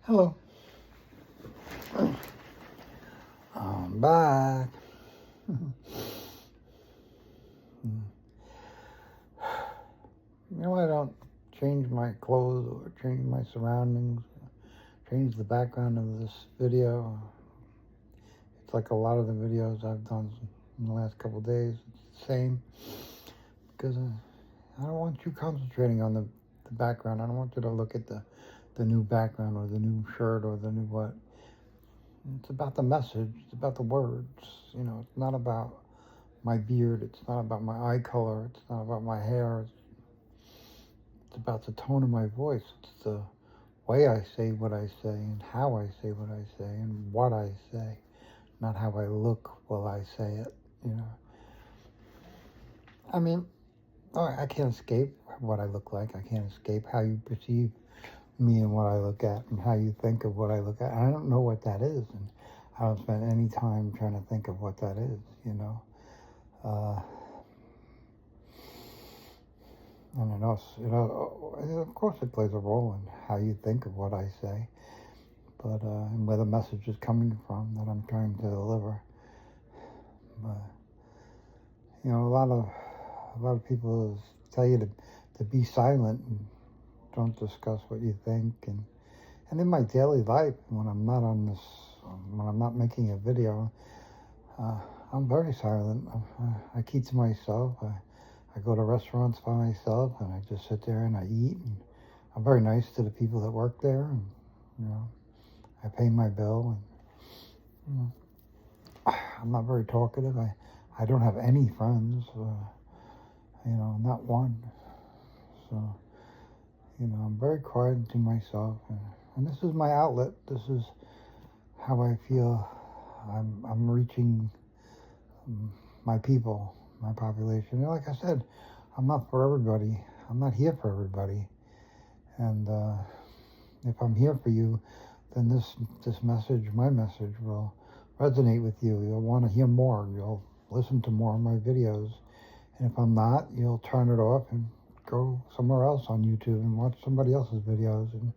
Hello. I'm back. I don't change my clothes or change my surroundings, change the background of this video. It's like a lot of the videos I've done in the last couple of days. It's the same because I don't want you concentrating on the background. I don't want you to look at the new background or the new shirt or the new what. It's about the message. It's about the words. It's not about my beard. It's not about my eye color. It's not about my hair. It's about the tone of my voice. It's the way I say what I say and how I say what I say and what I say, not how I look while I say it. I mean, I can't escape what I look like. I can't escape how you perceive me and what I look at and how you think of what I look at. I don't know what that is, and I don't spend any time trying to think of what that is. And it also, of course, it plays a role in how you think of what I say, but and where the message is coming from that I'm trying to deliver. But a lot of people tell you to be silent and don't discuss what you think, and in my daily life, when I'm not making a video, I'm very silent. I keep to myself. I go to restaurants by myself, and I just sit there and I eat. And I'm very nice to the people that work there, and I pay my bill. And I'm not very talkative. I don't have any friends. Not one. So I'm very quiet to myself, and this is my outlet. This is how I feel I'm reaching my people, my population. Like I said, I'm not for everybody. I'm not here for everybody. And if I'm here for you, then this message, my message, will resonate with you. You'll want to hear more. You'll listen to more of my videos. And if I'm not, you'll turn it off and go somewhere else on YouTube and watch somebody else's videos. And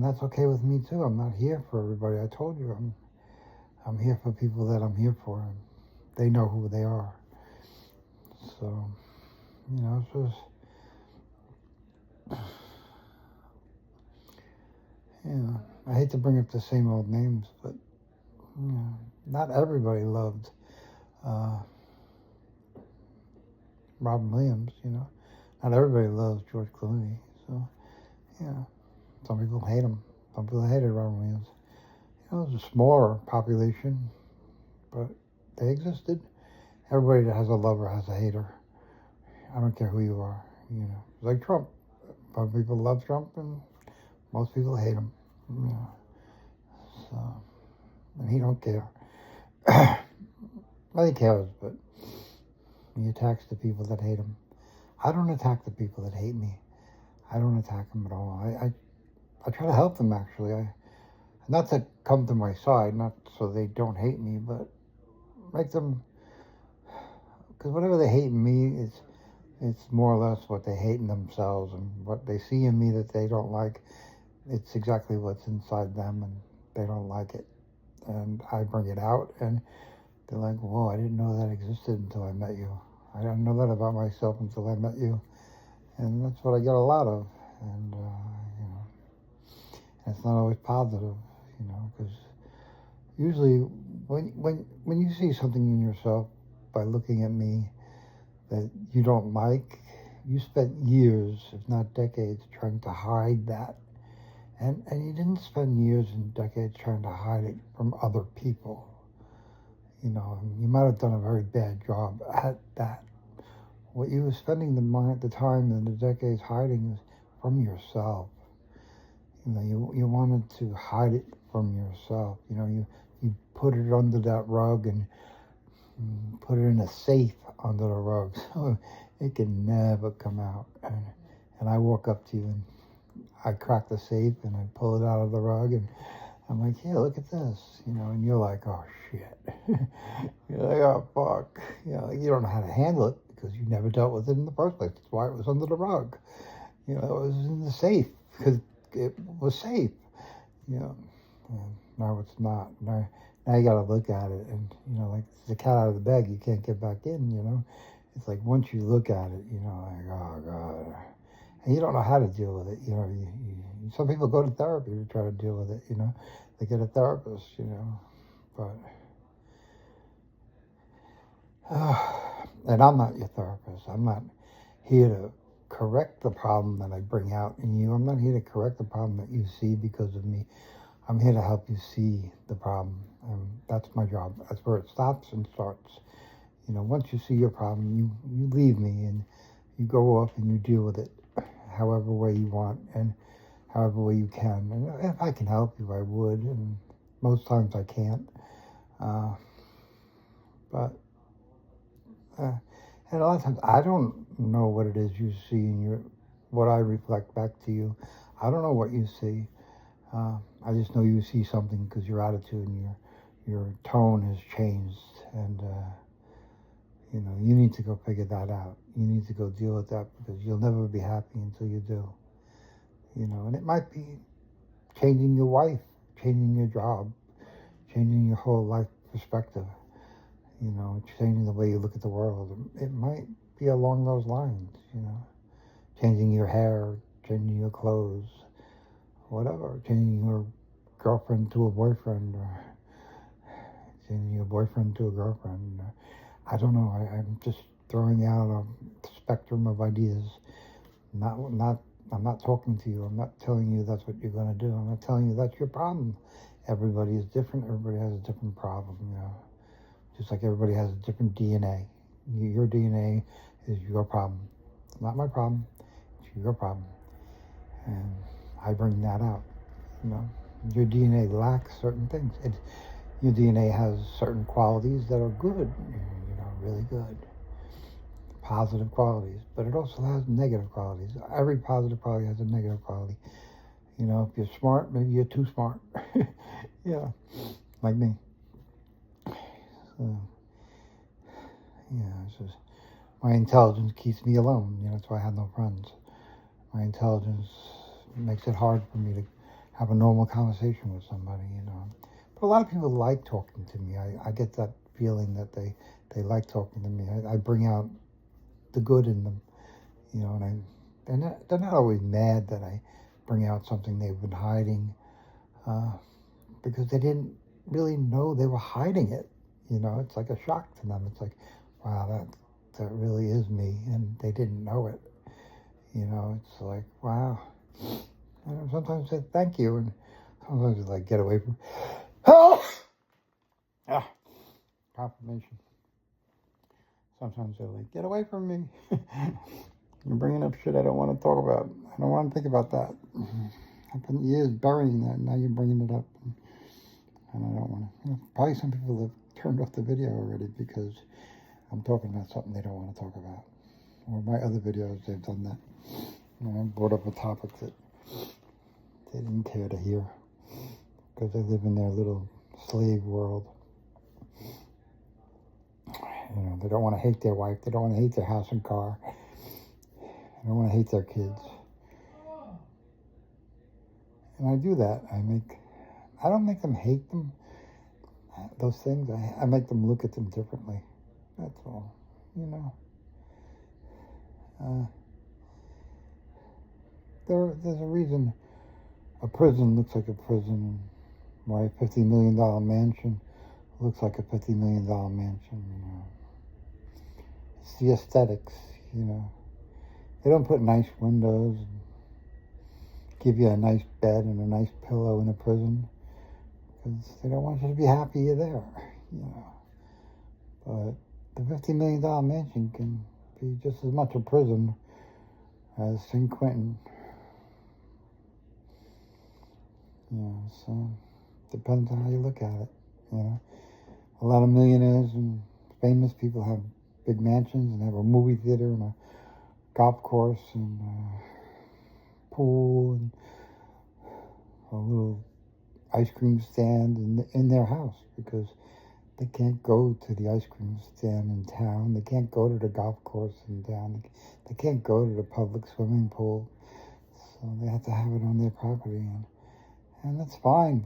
that's okay with me too. I'm not here for everybody. I told you I'm here for people that I'm here for. And they know who they are. So, it's just, I hate to bring up the same old names, but, not everybody loved Robin Williams, Not everybody loves George Clooney. So, some people hate him. Some people hated Robin Williams. It was a smaller population, but they existed. Everybody that has a lover has a hater. I don't care who you are, Like Trump. Some people love Trump and most people hate him, So, and he don't care. Well, he cares, but he attacks the people that hate him. I don't attack the people that hate me. I don't attack them at all. I try to help them, actually. Not to come to my side, not so they don't hate me, but make them, because whatever they hate in me, it's more or less what they hate in themselves, and what they see in me that they don't like, it's exactly what's inside them, and they don't like it. And I bring it out, and they're like, whoa, I didn't know that existed until I met you. I didn't know that about myself until I met you. And that's what I get a lot of. And, it's not always positive, because usually when you see something in yourself by looking at me that you don't like, you spent years, if not decades, trying to hide that. And you didn't spend years and decades trying to hide it from other people. You might have done a very bad job at that. What you were spending the time and the decades hiding is from yourself. You wanted to hide it from yourself. You put it under that rug and put it in a safe under the rug so it can never come out. And I walk up to you and I crack the safe and I pull it out of the rug and I'm like, yeah, look at this, and you're like, oh shit. You're like, oh fuck. You don't know how to handle it because you never dealt with it in the first place. That's why it was under the rug. It was in the safe because it was safe. Yeah, and now it's not. Now you got to look at it, and like it's the cat out of the bag. You can't get back in. It's like once you look at it, like oh god, and you don't know how to deal with it. Some people go to therapy to try to deal with it. They get a therapist. But and I'm not your therapist. I'm not here to correct the problem that I bring out in you. I'm not here to correct the problem that you see because of me. I'm here to help you see the problem. And that's my job. That's where it stops and starts. Once you see your problem, you leave me and you go off and you deal with it however way you want and however way you can. And if I can help you, I would. And most times I can't. But and a lot of times I don't know what it is you see in what I reflect back to you. I don't know what you see. I just know you see something because your attitude and your tone has changed, and you need to go figure that out. You need to go deal with that because you'll never be happy until you do. And it might be changing your wife, changing your job, changing your whole life perspective. Changing the way you look at the world. It might be along those lines. Changing your hair, changing your clothes, whatever, changing your girlfriend to a boyfriend, or changing your boyfriend to a girlfriend. I don't know. I'm just throwing out a spectrum of ideas. I'm not talking to you. I'm not telling you that's what you're going to do. I'm not telling you that's your problem. Everybody is different. Everybody has a different problem. Just like everybody has a different DNA. Your DNA is your problem. It's not my problem. It's your problem. And I bring that out. Your DNA lacks certain things. Your DNA has certain qualities that are good, really good, positive qualities. But it also has negative qualities. Every positive quality has a negative quality. If you're smart, maybe you're too smart. Yeah, like me. So, it's just my intelligence keeps me alone. That's why I have no friends. My intelligence makes it hard for me to have a normal conversation with somebody, But a lot of people like talking to me. I get that feeling that they like talking to me. I bring out the good in them, and they're not always mad that I bring out something they've been hiding, because they didn't really know they were hiding it. It's like a shock to them. It's like, wow, that really is me, and they didn't know it. It's like, wow. And sometimes I say thank you, and sometimes it's like, get away from me. Ah, confirmation. Sometimes they're like, get away from me. You're bringing up shit I don't want to talk about. I don't want to think about that. I've been years burying that, and now you're bringing it up. And I don't want to. Probably some people have turned off the video already because I'm talking about something they don't want to talk about. Or my other videos, they've done that. I brought up a topic that they didn't care to hear because they live in their little slave world. They don't want to hate their wife. They don't want to hate their house and car. They don't want to hate their kids. And I do that. I don't make them hate them, those things. I make them look at them differently. That's all. There's a reason a prison looks like a prison, why a $50 million mansion looks like a $50 million mansion. It's the aesthetics. They don't put nice windows and give you a nice bed and a nice pillow in a prison because they don't want you to be happy you're there. But the $50 million mansion can be just as much a prison as St. Quentin. So depends on how you look at it. A lot of millionaires and famous people have big mansions and have a movie theater and a golf course and a pool and a little ice cream stand in their house because they can't go to the ice cream stand in town. They can't go to the golf course in town. They can't go to the public swimming pool. So they have to have it on their property. And that's fine,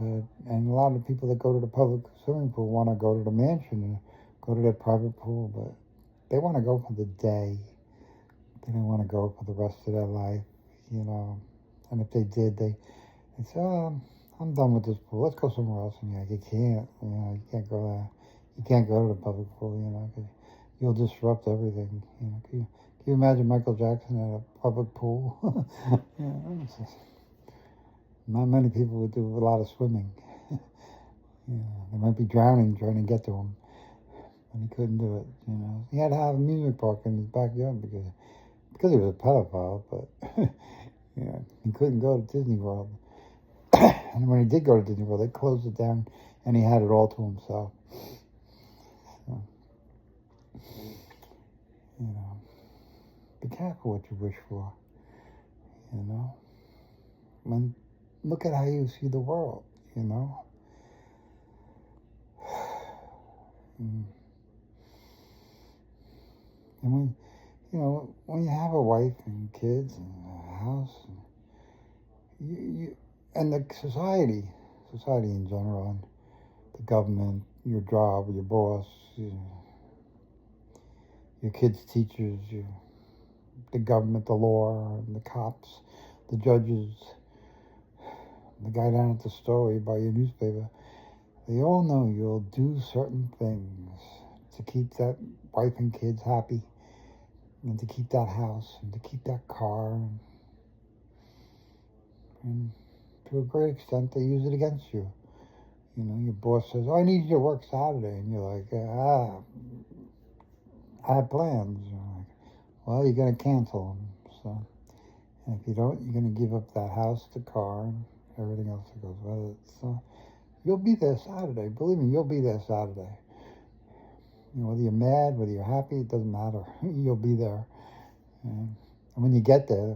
and a lot of people that go to the public swimming pool want to go to the mansion and go to their private pool, but they want to go for the day. They don't want to go for the rest of their life, you know. And if they did, they'd say, oh, I'm done with this pool. Let's go somewhere else. And you're like, you can't go there. You can't go to the public pool, 'cause you'll disrupt everything. Can you imagine Michael Jackson at a public pool? It's just, not many people would do a lot of swimming. They might be drowning trying to get to him, and he couldn't do it. He had to have a music park in his backyard because he was a pedophile, but he couldn't go to Disney World. And when he did go to Disney World, they closed it down, and he had it all to himself. So, be careful what you wish for. Look at how you see the world. And when you have a wife and kids and a house, and the society in general, and the government, your job, your boss, your kids' teachers, the government, the law, and the cops, the judges, the guy down at the store, you buy your newspaper, they all know you'll do certain things to keep that wife and kids happy, and to keep that house, and to keep that car, and to a great extent, they use it against you. Your boss says, oh, I need you to work Saturday, and you're like, I have plans. You're like, well, you're going to cancel them. So, and if you don't, you're going to give up that house, the car, and everything else that goes with it. So, you'll be there Saturday. Believe me, you'll be there Saturday. Whether you're mad, whether you're happy, it doesn't matter. You'll be there. And when you get there,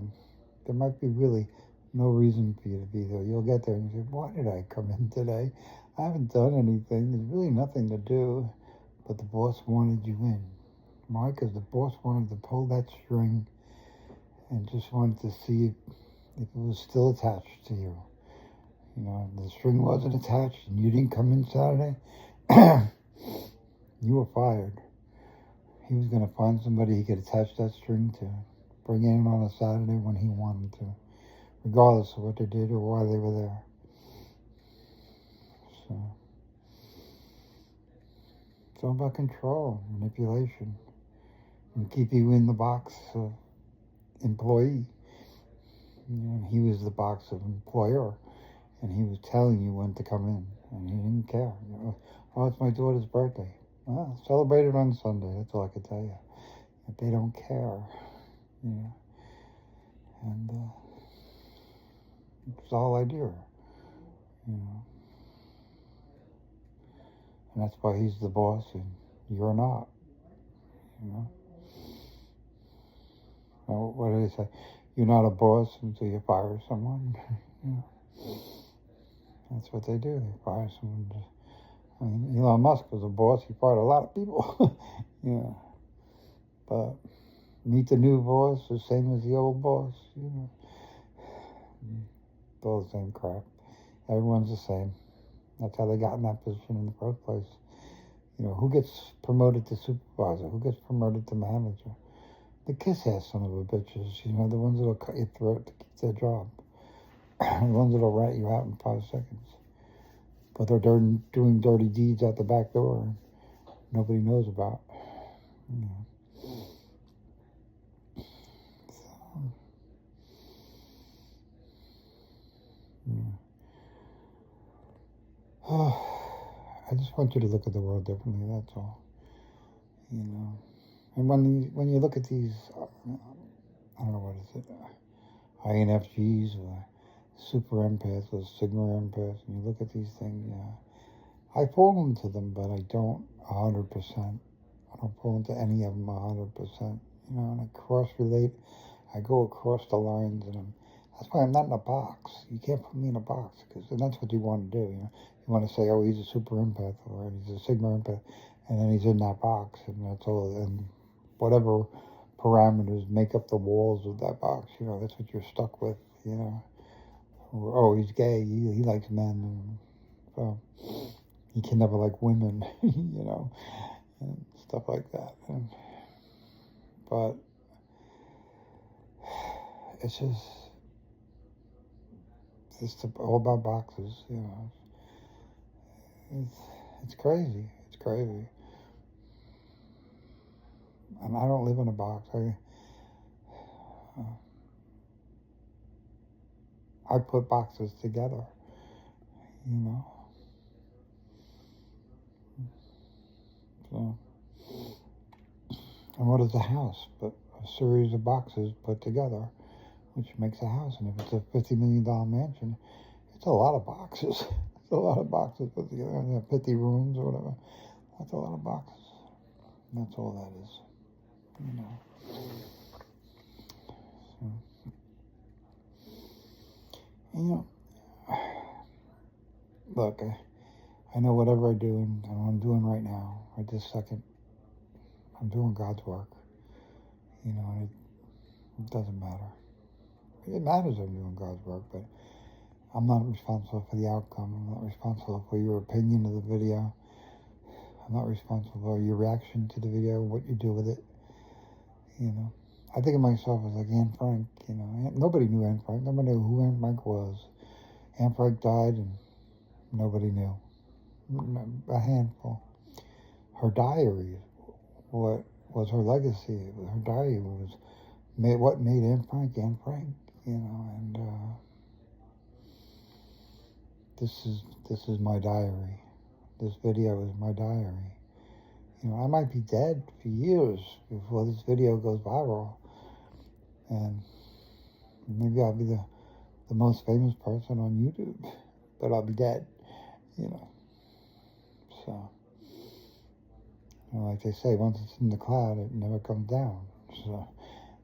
there might be really no reason for you to be there. You'll get there and you say, why did I come in today? I haven't done anything. There's really nothing to do. But the boss wanted you in. Why? Because the boss wanted to pull that string and just wanted to see if it was still attached to you. The string wasn't attached and you didn't come in Saturday, you were fired. He was going to find somebody he could attach that string to, bring in on a Saturday when he wanted to, regardless of what they did or why they were there. So, it's all about control, manipulation, and keep you in the box of employee. And he was the box of employer, and he was telling you when to come in, and he didn't care. Oh, it's my daughter's birthday. Well, celebrate it on Sunday. That's all I can tell you. If they don't care, and it's all I do, and that's why he's the boss and you're not. Well, what do they say? You're not a boss until you fire someone. That's what they do. They fire someone. Elon Musk was a boss. He fired a lot of people. But meet the new boss, the same as the old boss. It's all the same crap. Everyone's the same. That's how they got in that position in the first place. Who gets promoted to supervisor? Who gets promoted to manager? The kiss-ass son of a bitches. The ones that'll cut your throat to keep their job. The ones that'll rat you out in 5 seconds. But they're doing dirty deeds out the back door and nobody knows about. I just want you to look at the world differently, that's all. And when you look at these, I don't know what is it, INFJs or super empaths or sigma empaths, and you look at these things, I fall into them, but I don't 100%. I don't fall into any of them 100%. And I cross-relate. I go across the lines, and that's why I'm not in a box. You can't put me in a box, and that's what you want to do. You want to say, oh, he's a super empath, or he's a sigma empath, and then he's in that box, and that's all. And whatever parameters make up the walls of that box, that's what you're stuck with, or oh, he's gay, he likes men, and so he can never like women, you know, and stuff like that. But it's just all about boxes, you know. It's crazy. It's crazy. And I don't live in a box. I put boxes together, you know. So, and what is a house but a series of boxes put together, which makes a house? And if it's a $50 million mansion, it's a lot of boxes. It's a lot of boxes put together. And 50 rooms or whatever. That's a lot of boxes. And that's all that is, you know. So, and, you know, look, I know whatever I do and what I'm doing right now, right this second, I'm doing God's work, you know, and it doesn't matter. It matters I'm doing God's work, but I'm not responsible for the outcome. I'm not responsible for your opinion of the video. I'm not responsible for your reaction to the video, what you do with it, you know. I think of myself as like Anne Frank, you know. Nobody knew Anne Frank. Nobody knew who Anne Frank was. Anne Frank died and nobody knew. A handful. Her diary, what was her legacy? Her diary was what made Anne Frank, you know. And this is my diary. This video is my diary. You know, I might be dead for years before this video goes viral, and maybe I'll be the most famous person on YouTube, but I'll be dead, you know. So, you know, like they say, once it's in the cloud, it never comes down. So,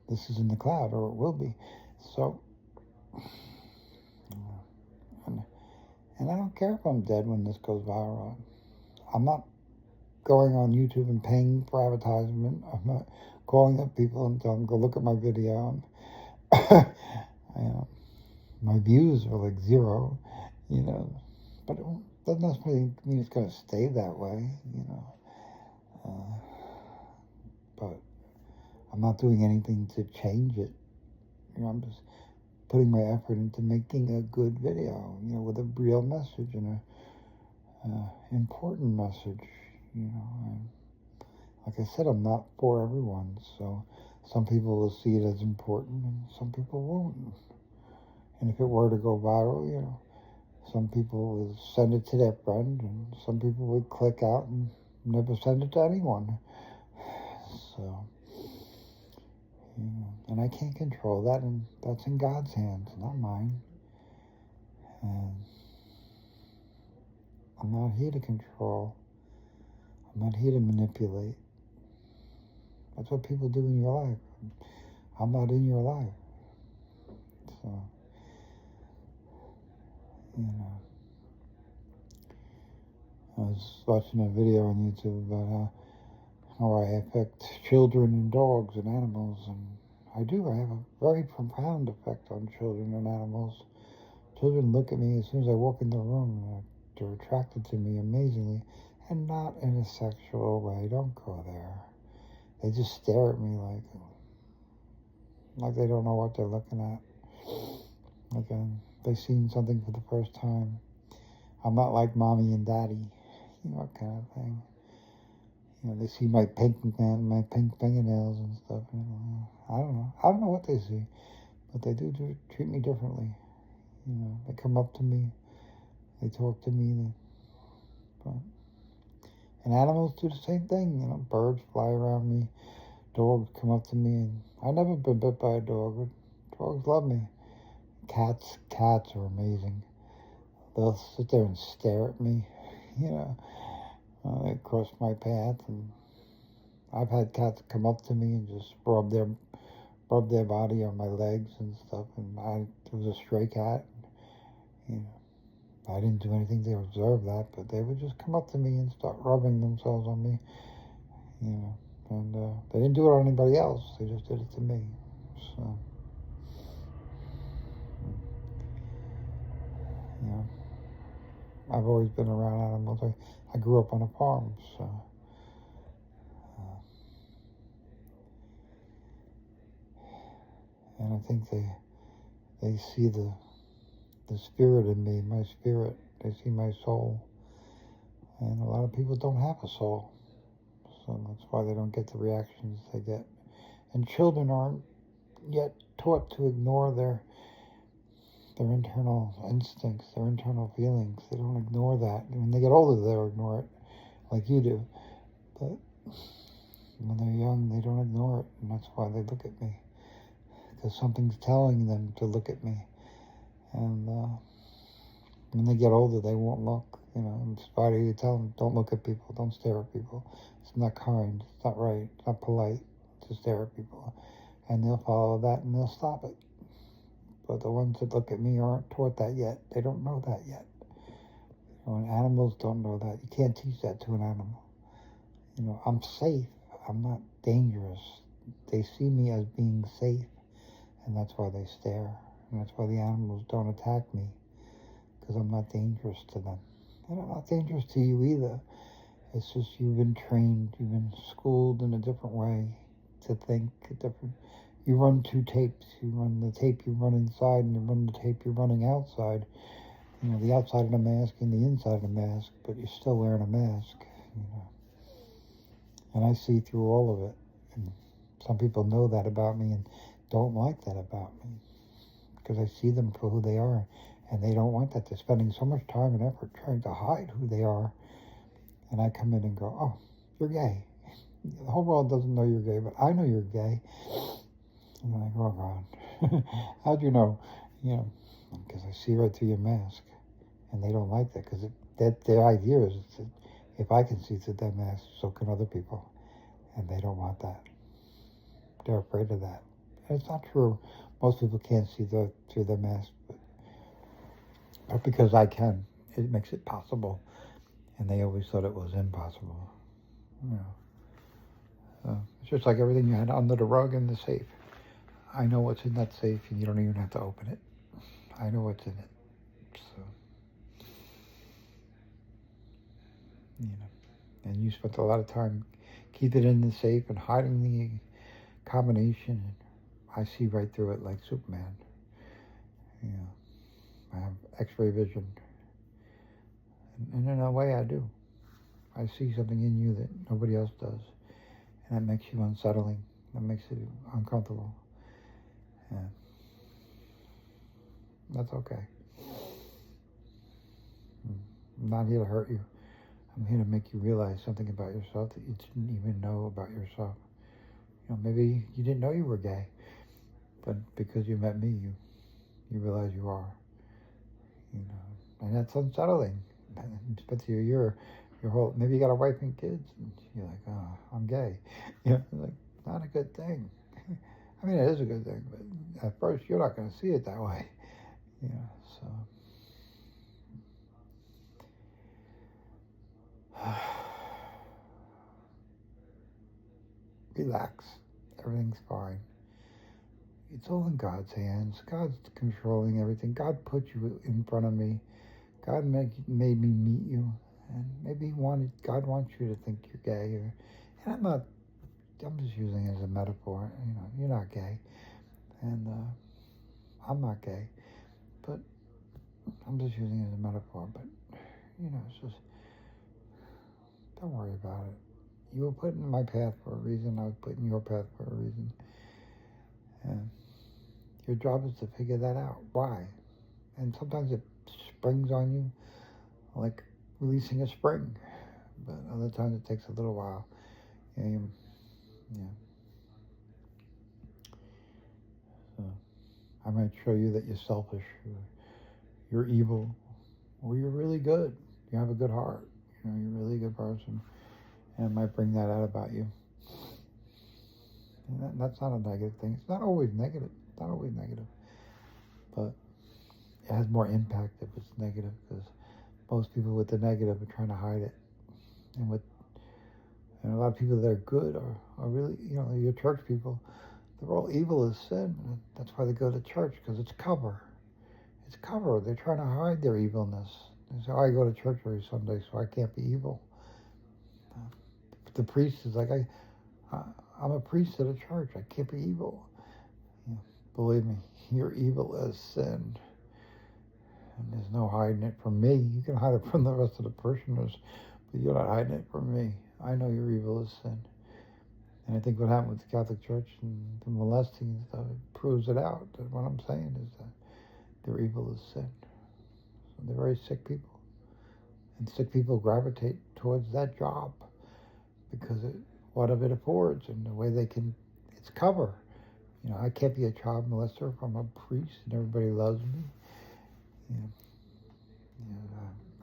this is in the cloud, or it will be. So, and I don't care if I'm dead when this goes viral. I'm not going on YouTube and paying for advertisement. I'm not calling up people and telling them, go look at my video. My views are like 0, you know, but it doesn't necessarily mean it's going to stay that way, you know. But I'm not doing anything to change it. You know, I'm just putting my effort into making a good video, you know, with a real message and a important message, you know. And like I said, I'm not for everyone, so some people will see it as important and some people won't. And if it were to go viral, you know, some people will send it to their friend and some people would click out and never send it to anyone. So, you know, and I can't control that, and that's in God's hands, not mine. And I'm not here to control. I'm not here to manipulate. That's what people do in your life. I'm not in your life. So, you know, I was watching a video on YouTube about how I affect children and dogs and animals, and I do. I have a very profound effect on children and animals. Children look at me as soon as I walk in the room, and they're attracted to me amazingly, and not in a sexual way. Don't go there. They just stare at me like they don't know what they're looking at. Like they've seen something for the first time. I'm not like mommy and daddy, you know, kind of thing. You know, they see my pink fingernails and stuff. And, I don't know what they see, but they do treat me differently. You know, they come up to me, they talk to me, and animals do the same thing. You know, birds fly around me, dogs come up to me, and I've never been bit by a dog, but dogs love me. Cats are amazing. They'll sit there and stare at me, you know. They cross my path, and I've had cats come up to me and just rub their body on my legs and stuff. And it was a stray cat. You know, I didn't do anything to observe that, but they would just come up to me and start rubbing themselves on me. You know, and they didn't do it on anybody else. They just did it to me. So, You know, I've always been around animals. I grew up on a farm, so. And I think they see the spirit in me, my spirit. They see my soul. And a lot of people don't have a soul. So that's why they don't get the reactions they get. And children aren't yet taught to ignore their internal instincts, their internal feelings. They don't ignore that. When they get older, they'll ignore it, like you do. But when they're young, they don't ignore it. And that's why they look at me. Because something's telling them to look at me. And when they get older, they won't look. You know, in spite of you tell them, don't look at people, don't stare at people. It's not kind, it's not right, it's not polite to stare at people. And they'll follow that and they'll stop it. But the ones that look at me aren't taught that yet. They don't know that yet. You know, and animals don't know that. You can't teach that to an animal. You know, I'm safe. I'm not dangerous. They see me as being safe. And that's why they stare. And that's why the animals don't attack me. Because I'm not dangerous to them. And I'm not dangerous to you either. It's just you've been trained, you've been schooled in a different way to think different. You run two tapes. You run the tape you run inside and you run the tape you're running outside. You know, the outside of the mask and the inside of the mask, but you're still wearing a mask, you know. And I see through all of it. And some people know that about me and don't like that about me. Because I see them for who they are. And they don't want that. They're spending so much time and effort trying to hide who they are. And I come in and go, oh, you're gay. The whole world doesn't know you're gay, but I know you're gay. And I'm like, oh, God. How'd you know? You know, because I see right through your mask. And they don't like that because their idea is that if I can see through their mask, so can other people. And they don't want that. They're afraid of that. And it's not true. Most people can't see through their mask, but because I can, it makes it possible. And they always thought it was impossible. You know. So it's just like everything you had under the rug in the safe. I know what's in that safe, and you don't even have to open it. I know what's in it. So, you know. And you spent a lot of time keeping it in the safe and hiding the combination. I see right through it like Superman. You know, I have X-ray vision. And in a way, I do. I see something in you that nobody else does. And that makes you unsettling. That makes you uncomfortable. And that's okay. I'm not here to hurt you. I'm here to make you realize something about yourself that you didn't even know about yourself. You know, maybe you didn't know you were gay, but because you met me, you realize you are. You know, and that's unsettling. But your whole, maybe you got a wife and kids, and you're like, oh, I'm gay. You know, like, not a good thing. I mean, it is a good thing, but at first you're not going to see it that way. You know, so. Relax. Everything's fine. It's all in God's hands. God's controlling everything. God put you in front of me. God made me meet you. And maybe God wants you to think you're gay. And I'm just using it as a metaphor. You know, you're not gay. And I'm not gay. But I'm just using it as a metaphor. But, you know, it's just, don't worry about it. You were put in my path for a reason. I was put in your path for a reason. And your job is to figure that out. Why? And sometimes it springs on you like releasing a spring. But other times it takes a little while. And, yeah. So I might show you that you're selfish, or you're evil, or you're really good. You have a good heart. You know, you're a really good person. And it might bring that out about you. And that's not a negative thing. It's not always negative. It's not always negative. But it has more impact if it's negative, because most people with the negative are trying to hide it. And a lot of people that are good are really, you know, your church people, they're all evil as sin. And that's why they go to church, because it's cover. It's cover. They're trying to hide their evilness. They say, oh, I go to church every Sunday, so I can't be evil. The priest is like, I'm a priest at a church. I can't be evil. Believe me, you're evil as sin. And there's no hiding it from me. You can hide it from the rest of the parishioners, but you're not hiding it from me. I know you're evil as sin. And I think what happened with the Catholic Church and the molesting and stuff, it proves it out. That what I'm saying is that they're evil as sin. So they're very sick people. And sick people gravitate towards that job because what it affords and the way they can, it's cover. I can't be a child molester if I'm a priest and everybody loves me.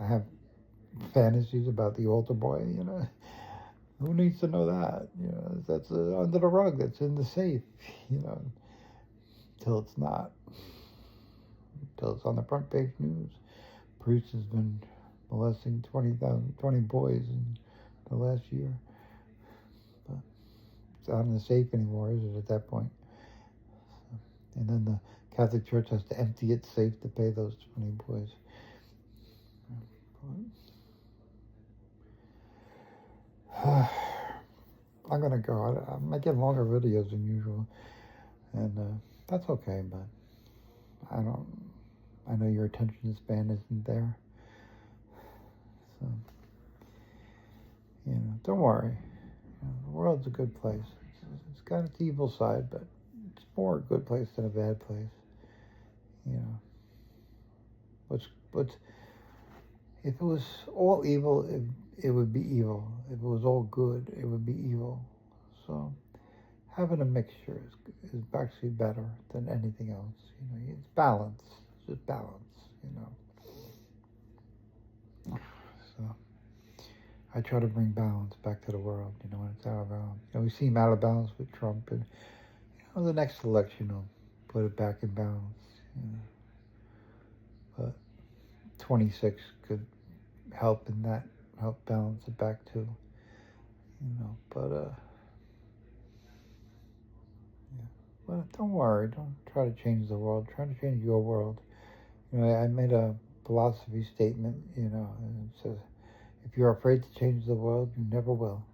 I have fantasies about the altar boy, Who needs to know that? That's under the rug, that's in the safe, till it's not. Until it's on the front page news. Priest has been molesting 20 boys in the last year. But it's not in the safe anymore, is it, at that point? And then the Catholic Church has to empty its safe to pay those 20 boys. I'm going to go. I'm making longer videos than usual. And that's okay, but I know your attention span isn't there. So, don't worry. The world's a good place. It's got its evil side, but it's more a good place than a bad place. If it was all evil, it would be evil. If it was all good, it would be evil. So having a mixture is actually better than anything else. It's balance. It's just balance, So I try to bring balance back to the world, when it's out of balance. We seem out of balance with Trump, and the next election will put it back in balance. But 26 could help in that, help balance it back too. But don't worry. Don't try to change the world. Try to change your world. I made a philosophy statement, and it says, if you're afraid to change the world, you never will.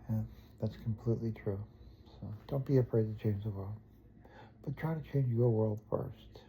And that's completely true. So don't be afraid to change the world. But try to change your world first.